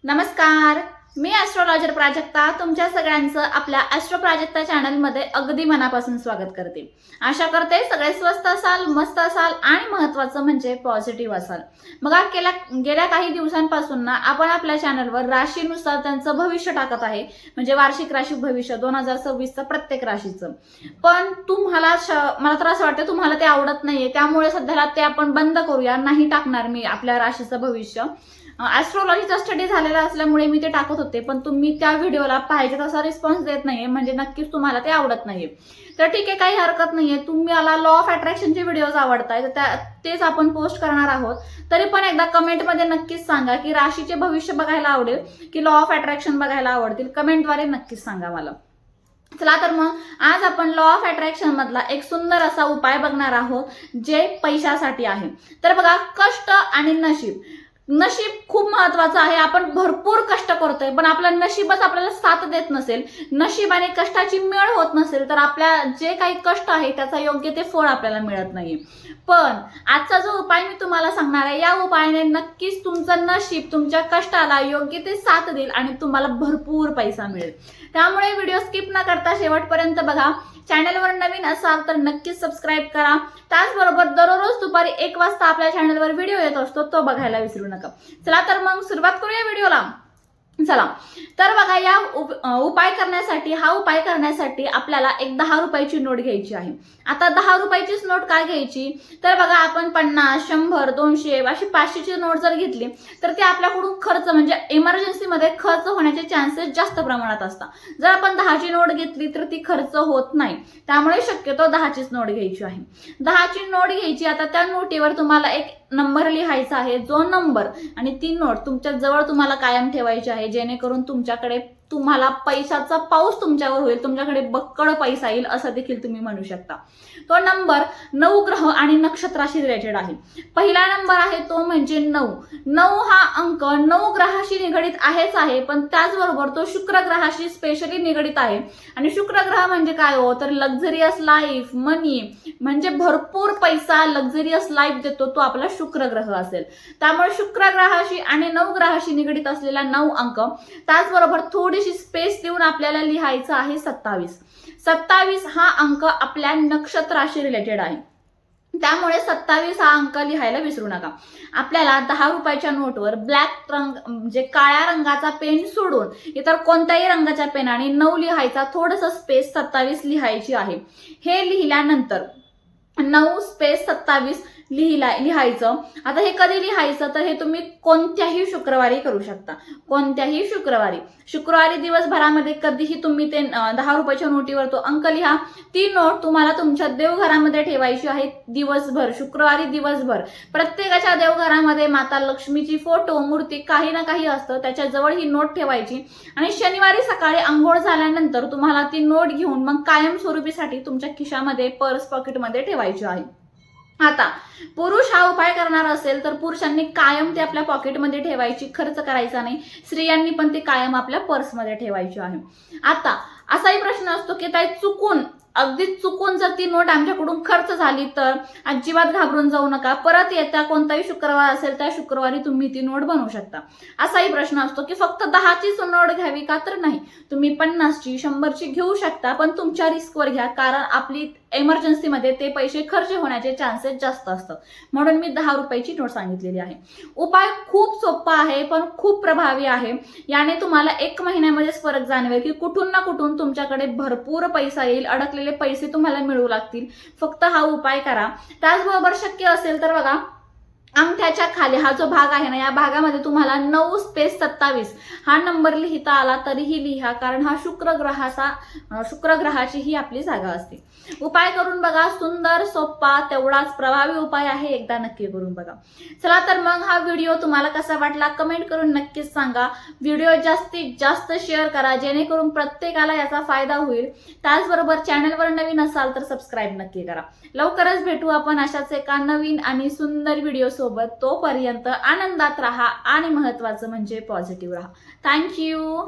नमस्कार, मी ॲस्ट्रोलॉजर प्राजक्ता तुमच्या सगळ्यांचं आपल्या ॲस्ट्रो प्राजक्ता चॅनलमध्ये अगदी मनापासून स्वागत करते। आशा करते सगळे स्वस्त असाल, मस्त असाल आणि महत्त्वाचं म्हणजे पॉझिटिव्ह असाल। बघा गेल्या काही दिवसांपासून ना आपण आपल्या चॅनलवर राशीनुसार त्यांचं भविष्य टाकत आहे, म्हणजे वार्षिक राशी भविष्य 2026चं प्रत्येक राशीचं। पण तुम्हाला मला तर असं वाटतं तुम्हाला ते आवडत नाहीये, त्यामुळे सध्याला ते आपण बंद करूया, नाही टाकणार मी आपल्या राशीचं भविष्य। ॲस्ट्रोलॉजीचा स्टडी झालेला असल्यामुळे मी ते टाकत होते, पण तुम्ही त्या व्हिडिओला पाहिजे तसा रिस्पॉन्स देत नाहीये, म्हणजे नक्कीच तुम्हाला ते आवडत नाहीये। तर ठीक आहे, काही हरकत नाहीये। तुम्हाला लॉ ऑफ अट्रॅक्शनचे व्हिडिओज आवडतायत तर तेच आपण पोस्ट करणार आहोत। तरी पण एकदा कमेंटमध्ये नक्कीच सांगा की राशीचे भविष्य बघायला आवडेल की लॉ ऑफ अट्रॅक्शन बघायला आवडतील, कमेंटद्वारे नक्कीच सांगा मला। चला तर मग आज आपण लॉ ऑफ अट्रॅक्शन मधला एक सुंदर असा उपाय बघणार आहोत, जे पैशासाठी आहे। तर बघा, कष्ट आणि नशीब खूप महत्वाचं आहे। आपण भरपूर कष्ट करतोय पण आपलं नशीबच आपल्याला साथ देत नसेल, नशीब आणि कष्टाची मेळ होत नसेल, तर आपल्या जे काही कष्ट आहे त्याचा योग्य ते फळ आपल्याला मिळत नाही। पण आजचा जो उपाय मी तुम्हाला सांगणार आहे, या उपायाने नक्कीच तुमचं नशीब तुमच्या कष्टाला योग्य ते साथ देईल आणि तुम्हाला भरपूर पैसा मिळेल। त्यामुळे व्हिडिओ स्किप न करता शेवटपर्यंत बघा। चॅनलवर नवीन असाल तर नक्कीच सबस्क्राईब करा। त्याचबरोबर दररोज दुपारी 1 वाजता आपल्या चॅनलवर व्हिडिओ येत असतो, तो बघायला विसरू नका। चला तर मग सुरुवात करूया व्हिडिओला। चला तर बघा, या उपाय करण्यासाठी आपल्याला एक 10 रुपयाची नोट घ्यायची आहे। आता 10 रुपयाचीच नोट काय घ्यायची, तर बघा आपण 50, 100, 200 अशी 500ची नोट जर घेतली तर ते आपल्याकडून खर्च म्हणजे इमर्जन्सी मध्ये खर्च होण्याचे चान्सेस जास्त प्रमाणात असतात। जर आपण 10ची नोट घेतली तर ती खर्च होत नाही, त्यामुळे शक्यतो 10चीच नोट घ्यायची आहे। 10ची नोट घ्यायची। आता त्या नोटीवर तुम्हाला एक नंबर लिहायचा आहे, जो नंबर आणि ती नोट तुमच्या जवळ तुम्हाला कायम ठेवायची आहे, जेणेकरून तुम्हाला पैशाचा पाऊस तुमच्यावर होईल, तुमच्याकडे बक्कळ पैसा येईल असं देखील तुम्ही म्हणू शकता। तो नंबर 9 ग्रह आणि नक्षत्राशी रिलेटेड आहे। पहिला नंबर आहे तो म्हणजे 9। 9 हा अंक 9 ग्रहाशी निगडित आहे, पण त्याचबरोबर तो शुक्र ग्रहाशी स्पेशली निगडित आहे। आणि शुक्र ग्रह म्हणजे काय हो, तर लक्झरियस लाईफ, मनी, म्हणजे भरपूर पैसा, लक्झरियस लाईफ देतो तो आपला शुक्र ग्रह असेल। त्यामुळे शुक्र ग्रहाशी आणि 9 ग्रहाशी निगडित असलेला 9 अंक, त्याचबरोबर थोडीशी स्पेस देऊन आपल्याला लिहायचं आहे 27। 27 हा अंक आपल्या नक्षत्राशी रिलेटेड आहे, त्यामुळे 27 हा अंक लिहायला विसरू नका। आपल्याला 10 रुपयाच्या नोटवर ब्लॅक रंग म्हणजे काळ्या रंगाचा पेन सोडून इतर कोणत्याही रंगाच्या पेनाने 9 लिहायचा, थोडंसं स्पेस 27 लिहायची आहे। हे लिहिल्यानंतर 9 स्पेस 27 लिहायचं। आता हे कधी लिहायचं, तर हे तुम्ही कोणत्याही शुक्रवारी करू शकता, कोणत्याही शुक्रवारी दिवसभरामध्ये कधीही तुम्ही ते 10 रुपयाच्या नोटीवर तो अंक लिहा। ती नोट तुम्हाला तुमच्या देवघरामध्ये ठेवायची आहे दिवसभर, शुक्रवारी दिवसभर। प्रत्येकाच्या देवघरामध्ये माता लक्ष्मीची फोटो, मूर्ती काही ना काही असतं, त्याच्याजवळ ही नोट ठेवायची आणि शनिवारी सकाळी अंघोळ झाल्यानंतर तुम्हाला ती नोट घेऊन मग कायमस्वरूपीसाठी तुमच्या खिशामध्ये, पर्स, पॉकेटमध्ये ठेवायची आहे। आता पुरुष हा उपाय करणार असेल तर पुरुषांनी कायम ते आपल्या पॉकेटमध्ये ठेवायची, खर्च करायचा नाही। स्त्रियांनी पण ती कायम आपल्या पर्समध्ये ठेवायची आहे। आता असाही प्रश्न असतो की ताई अगदीच चुकून जर ती नोट आमच्याकडून खर्च झाली तर अजिबात घाबरून जाऊ नका, परत येता कोणताही शुक्रवार असेल त्या शुक्रवारी तुम्ही ती नोट बनवू शकता। असाही प्रश्न असतो की फक्त 10चीच नोट घ्यावी का, तर नाही, तुम्ही 50ची, 100ची घेऊ शकता, पण तुमच्या रिस्कवर घ्या, कारण आपली इमर्जन्सीमध्ये ते पैसे खर्च होण्याचे चान्सेस जास्त असतात, म्हणून मी 10 रुपयाची नोट सांगितलेली आहे। उपाय खूप सोपा आहे पण खूप प्रभावी आहे। याने तुम्हाला 1 महिन्यामध्येच फरक जाणवेल की कुठून ना कुठून तुमच्याकडे भरपूर पैसा येईल, अडकलेले पैसे तुम्हाला मिळू लागतील। फक्त हा उपाय करा। त्याचबरोबर शक्य असेल तर बघा, अंगठ्याच्या खाली हा जो भाग आहे ना, या भागामध्ये तुम्हाला 9 स्पेस 27 हा नंबर लिहिता आला तरीही लिहा, कारण हा शुक्र ग्रहाची ही आपली जागा असते। उपाय करून बघा, सुंदर, सोपा, तेवढाच प्रभावी उपाय आहे, एकदा नक्की करून बघा। चला तर मग हा व्हिडिओ तुम्हाला कसा वाटला कमेंट करून नक्कीच सांगा। व्हिडिओ जास्तीत जास्त शेअर करा, जेणेकरून प्रत्येकाला याचा फायदा होईल। त्याचबरोबर चॅनलवर नवीन असाल तर सबस्क्राईब नक्की करा। लवकरच भेटू आपण अशाच एका नवीन आणि सुंदर व्हिडिओ सोबत। तोपर्यंत आनंदात राहा आणि महत्त्वाचं म्हणजे पॉझिटिव्ह राहा। थँक्यू।